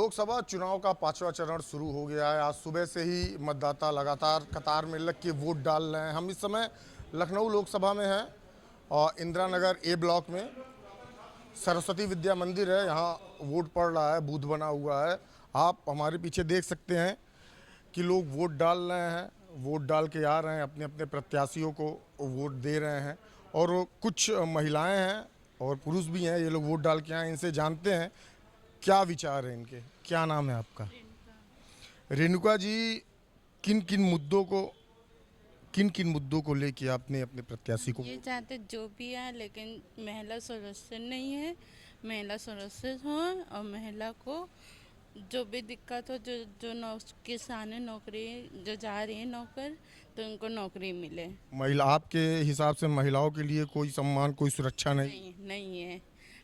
लोकसभा चुनाव का 5वां चरण शुरू हो गया है। आज सुबह से ही मतदाता लगातार कतार में लग के वोट डाल रहे हैं। हम इस समय लखनऊ लोकसभा में हैं और इंदिरा नगर ए ब्लॉक में सरस्वती विद्या मंदिर है। यहाँ वोट पड़ रहा है, बूथ बना हुआ है। आप हमारे पीछे देख सकते हैं कि लोग वोट डाल रहे हैं, वोट डाल के आ रहे हैं, अपने अपने प्रत्याशियों को वोट दे रहे हैं। और कुछ महिलाएं हैं और पुरुष भी हैं, ये लोग वोट डाल के आए। इनसे जानते हैं क्या विचार है इनके। क्या नाम है आपका? रेणुका जी, किन किन मुद्दों को लेके आपने अपने प्रत्याशी को ये चाहते जो भी है, लेकिन महिला सुरक्षित नहीं है। महिला सुरक्षित हो और महिला को जो भी दिक्कत हो, जो किसान है, नौकरी जो जा रही है नौकर, तो उनको नौकरी मिले। महिला, आपके हिसाब से महिलाओं के लिए कोई सम्मान, कोई सुरक्षा नहीं? नहीं, नहीं है।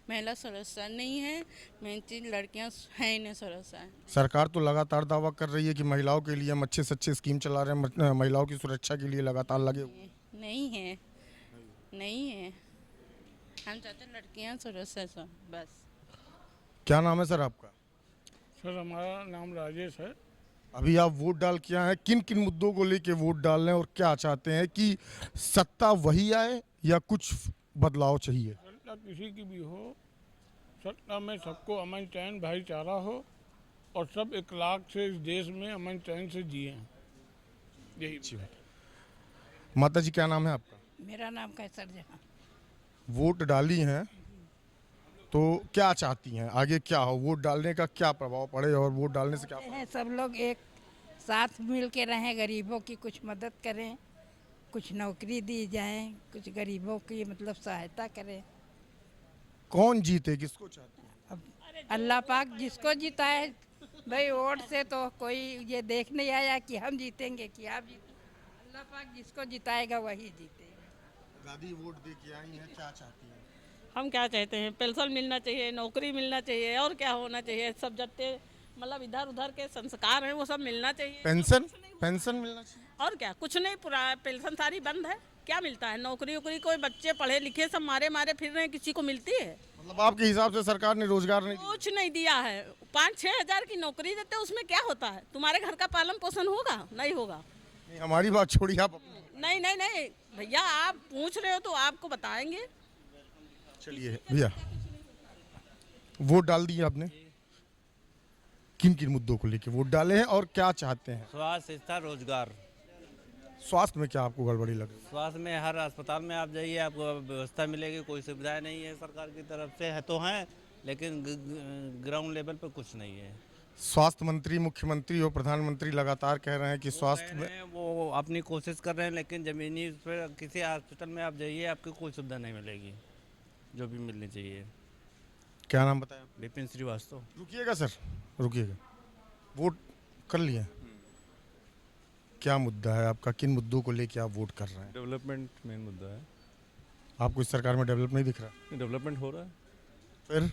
महिला सुरक्षा नहीं है। मेन चीज लड़कियां हैं ही नहीं सुरक्षा। सरकार तो लगातार दावा कर रही है कि महिलाओं के लिए हम अच्छे से अच्छे स्कीम चला रहे हैं, महिलाओं की सुरक्षा के लिए लगातार लगे हुए। नहीं है, नहीं है। हम चाहते लड़कियां सुरक्षित हो बस। क्या नाम है सर आपका? सर हमारा नाम राजेश है। अभी आप वोट डाल के आए हैं, किन किन मुद्दों को लेके वोट डाल रहे हैं और क्या चाहते हैं कि सत्ता वही आए या कुछ बदलाव चाहिए? सत्ता किसी की भी हो, सत्ता में सबको अमन चैन भाईचारा हो और सब इखलाक से इस देश में अमन चैन से जिए। यही अच्छी बात। माता जी, क्या नाम है आपका? मेरा नाम कैसर जहां। वोट डाली हैं तो क्या चाहती हैं आगे क्या हो? वोट डालने का क्या प्रभाव पड़े और वोट डालने से क्या हैं सब लोग एक साथ मिल के रहें, गरीबों की कुछ मदद करें, कुछ नौकरी दी जाए, कुछ गरीबों की मतलब सहायता करें। कौन जीते, किसको चाहते हैं? अब अल्लाह पाक जिसको जिताए भाई, वोट से तो कोई ये देख नहीं आया कि हम जीतेंगे कि आप जीतेंगे। अल्लाह पाक जिसको जिताएगा वही जीतेगा। दादी वोट दे के आई हैं, क्या चाहती हैं? हम क्या चाहते हैं, पेंशन मिलना चाहिए, नौकरी मिलना चाहिए, और क्या होना चाहिए, सब जत्ते मतलब इधर उधर के संस्कार हैं वो सब मिलना चाहिए। पेंशन मिलना चाहिए। और क्या, कुछ नहीं, पूरा पेंशन सारी बंद है। क्या मिलता है? नौकरी वोकरी कोई बच्चे पढ़े लिखे सब मारे मारे फिर रहे हैं, किसी को मिलती है? मतलब आपके हिसाब से सरकार ने रोजगार नहीं दिया? कुछ नहीं दिया है। 5-6 हज़ार की नौकरी देते, उसमें क्या होता है? तुम्हारे घर का पालन पोषण होगा? नहीं होगा। नहीं, हमारी बात छोड़िए आप। नहीं नहीं नहीं भैया, आप पूछ रहे हो तो आपको बताएंगे। चलिए भैया, वोट डाल दिए आपने, किन किन मुद्दों को लेके वोट डाले हैं और क्या चाहते हैं? स्वास्थ्य, शिक्षा, रोजगार। स्वास्थ्य में क्या आपको गड़बड़ी लग रही है? स्वास्थ्य में हर अस्पताल में आप जाइए, आपको व्यवस्था मिलेगी, कोई सुविधाएं नहीं है सरकार की तरफ से। है तो हैं, लेकिन ग्राउंड लेवल पर कुछ नहीं है। स्वास्थ्य मंत्री, मुख्यमंत्री और प्रधानमंत्री लगातार कह रहे हैं कि स्वास्थ्य में वो अपनी कोशिश कर रहे हैं, लेकिन ज़मीनी पर किसी हॉस्पिटल में आप जाइए, आपको कोई सुविधा नहीं मिलेगी जो भी मिलनी चाहिए। क्या नाम बताया? विपिन श्रीवास्तव। रुकिएगा सर, रुकिएगा। वोट कर लिए? क्या मुद्दा है आपका, किन मुद्दों को लेके आप वोट कर रहे हैं? डेवलपमेंट मेन मुद्दा है। आपको इस सरकार में डेवलप नहीं दिख रहा? डेवलपमेंट हो रहा है, फिर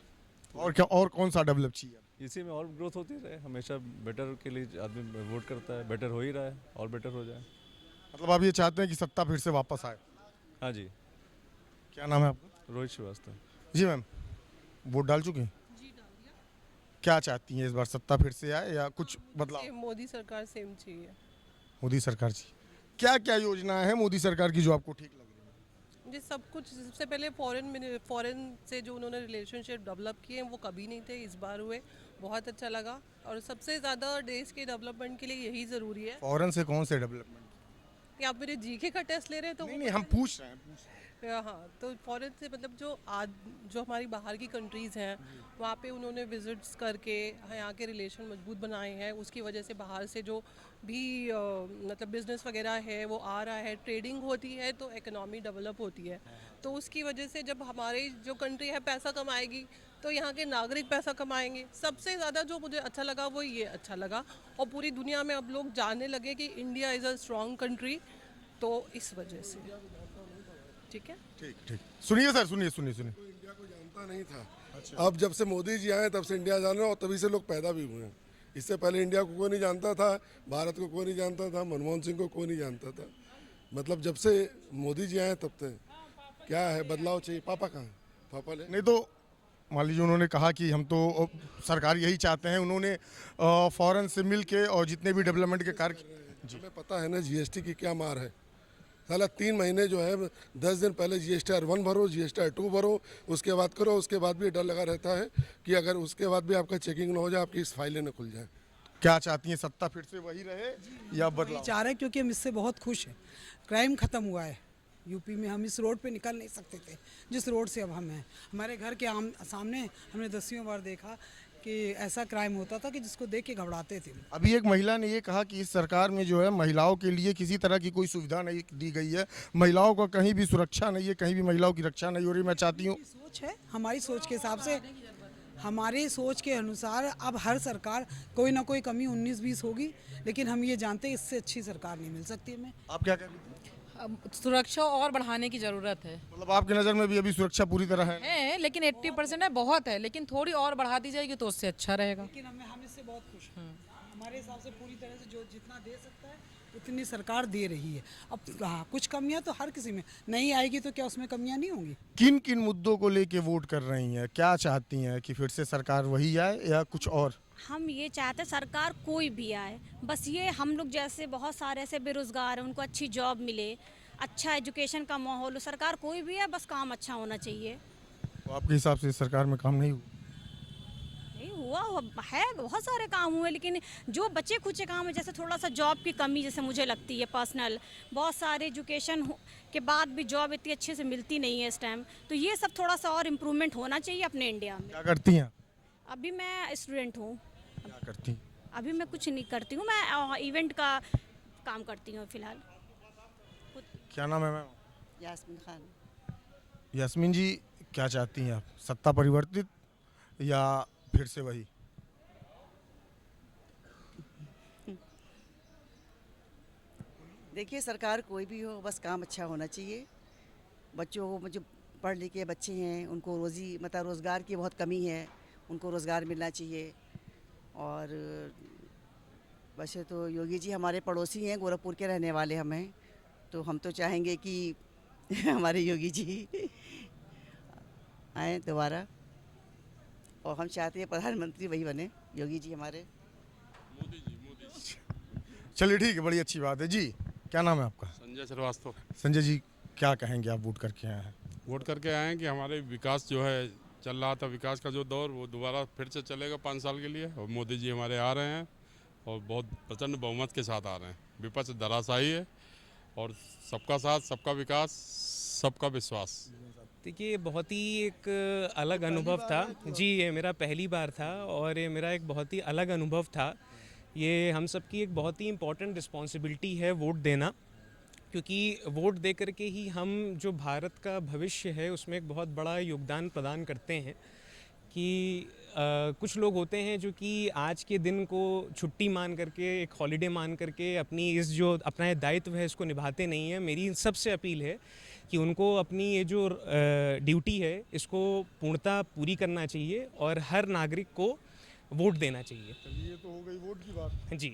और क्या, और कौन सा डेवलप चाहिए? इसी में और ग्रोथ होती रहे। हमेशा बेटर के लिए आदमी वोट करता है, बेटर हो ही रहा है और बेटर हो जाए। मतलब आप ये चाहते हैं कि सत्ता फिर से वापस आए? हाँ जी। क्या नाम है आपका? रोहित श्रीवास्तव। जी मैम, वोट डाल चुके हैं? जी डाल दिया। क्या चाहती हैं, इस बार सत्ता फिर से आए या कुछ बदलाव? मोदी सरकार सेम चाहिए। मोदी सरकार जी, क्या क्या योजना है मोदी सरकार की जो आपको ठीक लग रही है? जी सब कुछ। सबसे पहले फॉरेन से जो उन्होंने रिलेशनशिप डेवलप किए हैं वो कभी नहीं थे, इस बार हुए, बहुत अच्छा लगा। और सबसे ज़्यादा देश के डेवलपमेंट के लिए यही ज़रूरी है। फॉरेन से कौन से डेवलपमेंट? कि आप मेरे जीके का टेस्ट ले रहे हैं तो नहीं, हम पूछ रहे हैं। हाँ, तो फॉरेन से मतलब जो हमारी बाहर की कंट्रीज़ हैं वहाँ पे उन्होंने विजिट्स करके यहाँ के रिलेशन मजबूत बनाए हैं। उसकी वजह से बाहर से जो भी मतलब बिज़नेस वगैरह है वो आ रहा है, ट्रेडिंग होती है तो इकनॉमी डेवलप होती है। तो उसकी वजह से जब हमारी जो कंट्री है पैसा कमाएगी तो यहाँ के नागरिक पैसा कमाएंगे। सबसे ज़्यादा जो मुझे अच्छा लगा वो ये अच्छा लगा, और पूरी दुनिया में अब लोग जानने लगे कि India is a strong country, तो इस वजह से। ठीक है, ठीक ठीक। सुनिए सर, सुनिए। इंडिया को जानता नहीं था। अच्छा। अब जब से मोदी जी आए तब से इंडिया जान रहे हैं और तभी से लोग पैदा भी हुए हैं। इससे पहले इंडिया को कोई नहीं जानता था, भारत को कोई नहीं जानता था, मनमोहन सिंह को कोई नहीं जानता था। मतलब जब से मोदी जी आए तब से क्या है, बदलाव चाहिए। पापा कहाँ हैं? पापा ले नहीं तो मान लीजिए उन्होंने कहा कि हम तो सरकार यही चाहते हैं, उन्होंने फॉरेन से मिल के और जितने भी डेवलपमेंट के कार्य हमें पता है ना जीएसटी की क्या मार है। साला 3 महीने जो है 10 दिन पहले GSTR 1 भरो, GSTR 2 भरो, उसके बाद करो, उसके बाद भी डर लगा रहता है कि अगर उसके बाद भी आपका चेकिंग ना हो जाए, आपकी इस फाइलें न खुल जाए। क्या चाहती हैं, सत्ता फिर से वही रहे या बदलाव? चाह रहे हैं क्योंकि हम इससे बहुत खुश हैं। क्राइम खत्म हुआ है यूपी में। हम इस रोड पे निकल नहीं सकते थे जिस रोड से अब हम हैं। हमारे घर के सामने हमने 10वीं बार देखा कि ऐसा क्राइम होता था कि जिसको देख के घबराते थे। अभी एक महिला ने ये कहा कि इस सरकार में जो है महिलाओं के लिए किसी तरह की कोई सुविधा नहीं दी गई है, महिलाओं को कहीं भी सुरक्षा नहीं है, कहीं भी महिलाओं की रक्षा नहीं हो रही। मैं चाहती हूँ, सोच है हमारी सोच के हिसाब से, हमारी सोच के अनुसार अब हर सरकार कोई ना कोई कमी 19-20 होगी, लेकिन हम ये जानते हैं इससे अच्छी सरकार नहीं मिल सकती हमें। आप क्या कह रही थी? सुरक्षा और बढ़ाने की ज़रूरत है। मतलब आपकी नज़र में भी अभी सुरक्षा पूरी तरह है लेकिन 80% है, बहुत है, लेकिन थोड़ी और बढ़ा दी जाएगी तो उससे अच्छा रहेगा। लेकिन हम इससे बहुत खुश हैं। हमारे हिसाब से पूरी तरह से जो जितना दे सकता है उतनी सरकार दे रही है। अब हाँ, कुछ कमियां तो हर किसी में नहीं आएगी, तो क्या उसमें कमियां नहीं होंगी? किन किन मुद्दों को लेके वोट कर रही हैं? क्या चाहती हैं कि फिर से सरकार वही आए या कुछ और? हम ये चाहते हैं सरकार कोई भी आए, बस ये हम लोग जैसे बहुत सारे ऐसे बेरोजगार हैं, उनको अच्छी जॉब मिले, अच्छा एजुकेशन का माहौल हो। सरकार कोई भी है, बस काम अच्छा होना चाहिए। तो आपके हिसाब से सरकार में काम नहीं हुआ? नहीं हुआ है, बहुत सारे काम हुए, लेकिन जो बचे खुचे काम है, जैसे थोड़ा सा जॉब की कमी जैसे मुझे लगती है पर्सनल, बहुत सारे एजुकेशन के बाद भी जॉब इतनी अच्छे से मिलती नहीं है इस टाइम, तो ये सब थोड़ा सा और इम्प्रूवमेंट होना चाहिए अपने इंडिया में। क्या करती हैं? अभी मैं स्टूडेंट हूँ। क्या करती? अभी मैं कुछ नहीं करती हूँ, मैं इवेंट का काम करती हूँ फिलहाल। क्या नाम है मैम? यास्मीन खान। यास्मीन जी, क्या चाहती हैं आप, सत्ता परिवर्तित या फिर से वही? देखिए, सरकार कोई भी हो, बस काम अच्छा होना चाहिए। बच्चों को, जो पढ़ लिख के बच्चे हैं, उनको रोज़गार की बहुत कमी है, उनको रोज़गार मिलना चाहिए। और वैसे तो योगी जी हमारे पड़ोसी हैं, गोरखपुर के रहने वाले हम हैं, तो हम तो चाहेंगे कि हमारे योगी जी आए दोबारा, और हम चाहते हैं प्रधानमंत्री वही बने, योगी जी हमारे। मोदी जी। चलिए ठीक है, बड़ी अच्छी बात है जी। क्या नाम है आपका? संजय श्रीवास्तव। संजय जी, क्या कहेंगे, आप वोट करके आए हैं? वोट करके आए हैं कि हमारे विकास जो है चल रहा था, विकास का जो दौर, वो दोबारा फिर से चलेगा 5 साल के लिए, और मोदी जी हमारे आ रहे हैं और बहुत प्रचंड बहुमत के साथ आ रहे हैं। विपक्ष धराशायी है और सबका साथ, सबका विकास, सबका विश्वास। देखिए, बहुत ही एक अलग अनुभव था जी। ये मेरा पहली बार था और ये मेरा एक बहुत ही अलग अनुभव था। ये हम सब की एक बहुत ही इम्पॉर्टेंट रिस्पॉन्सिबिलिटी है वोट देना, क्योंकि वोट दे करके ही हम जो भारत का भविष्य है उसमें एक बहुत बड़ा योगदान प्रदान करते हैं। कि कुछ लोग होते हैं जो कि आज के दिन को छुट्टी मान करके, एक हॉलिडे मान करके अपनी जो अपना दायित्व है इसको निभाते नहीं है। मेरी सबसे अपील है कि उनको अपनी ये जो ड्यूटी है इसको पूर्णतः पूरी करना चाहिए और हर नागरिक को वोट देना चाहिए। ये तो हो गई वोट की बात जी।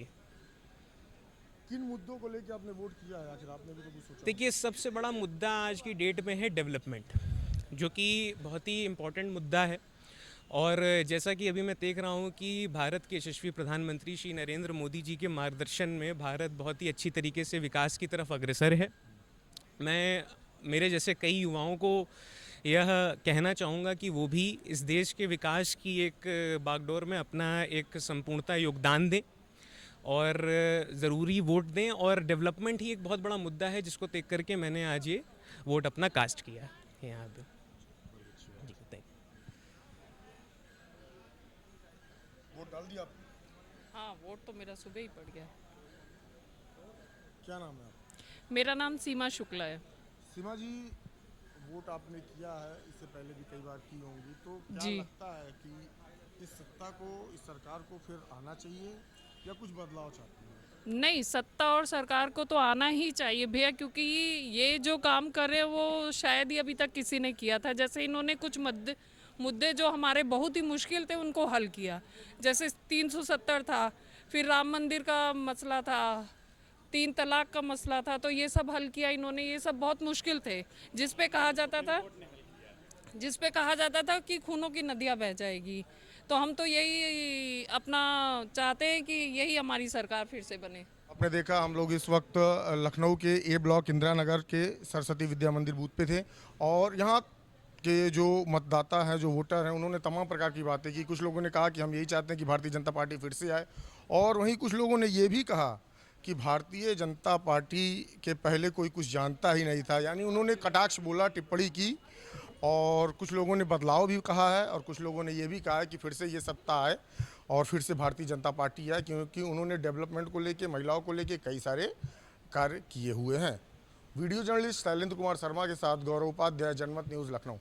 किन मुद्दों को लेकर आपने वोट किया है? आखिर आपने भी तो कुछ सोचा? देखिए, सबसे बड़ा मुद्दा आज की डेट में है डेवलपमेंट, जो कि बहुत ही इम्पोर्टेंट मुद्दा है। और जैसा कि अभी मैं देख रहा हूँ कि भारत के यशस्वी प्रधानमंत्री श्री नरेंद्र मोदी जी के मार्गदर्शन में भारत बहुत ही अच्छी तरीके से विकास की तरफ अग्रसर है। मैं मेरे जैसे कई युवाओं को यह कहना चाहूँगा कि वो भी इस देश के विकास की एक बागडोर में अपना एक संपूर्णता योगदान दें और ज़रूरी वोट दें। और डेवलपमेंट ही एक बहुत बड़ा मुद्दा है जिसको देख करके मैंने आज ये वोट अपना कास्ट किया है यहाँ पे। वोट डाल दिया आप? हाँ, वोट तो मेरा सुबह ही पड़ गया। क्या नाम है आप? मेरा नाम सीमा शुक्ला है। सीमा जी, वोट आपने किया है, इससे पहले भी कई बार की होंगी, तो क्या जी। लगता है कि इस सत्ता को, इस सरकार को फिर आना चाहिए या कुछ बदलाव चाहती हैं? नहीं, सत्ता और सरकार को तो आना ही चाहिए भैया, क्योंकि ये जो काम कर रहे हैं वो शायद ही अभी तक किसी ने किया था। जैसे इन्होंने कुछ मुद्दे जो हमारे बहुत ही मुश्किल थे उनको हल किया, जैसे 370 था, फिर राम मंदिर का मसला था, 3 तलाक का मसला था, तो ये सब हल किया इन्होंने। ये सब बहुत मुश्किल थे, जिस पे कहा जाता था जिस पे कहा जाता था कि खूनों की नदियां बह जाएगी। तो हम तो यही अपना चाहते हैं कि यही हमारी सरकार फिर से बने। आपने देखा हम लोग इस वक्त लखनऊ के ए ब्लॉक इंदिरा नगर के सरस्वती विद्या मंदिर बूथ पे थे और यहाँ के जो मतदाता हैं, जो वोटर हैं, उन्होंने तमाम प्रकार की बातें की। कुछ लोगों ने कहा कि हम यही चाहते हैं कि भारतीय जनता पार्टी फिर से आए और वहीं कुछ लोगों ने ये भी कहा कि भारतीय जनता पार्टी के पहले कोई कुछ जानता ही नहीं था। यानी उन्होंने कटाक्ष बोला, टिप्पणी की और कुछ लोगों ने बदलाव भी कहा है और कुछ लोगों ने ये भी कहा है कि फिर से ये सत्ता आए और फिर से भारतीय जनता पार्टी आए, क्योंकि उन्होंने डेवलपमेंट को लेके, महिलाओं को लेके कई सारे कार्य किए हुए हैं। वीडियो जर्नलिस्ट शैलेंद्र कुमार शर्मा के साथ गौरव उपाध्याय, जनमत न्यूज़, लखनऊ।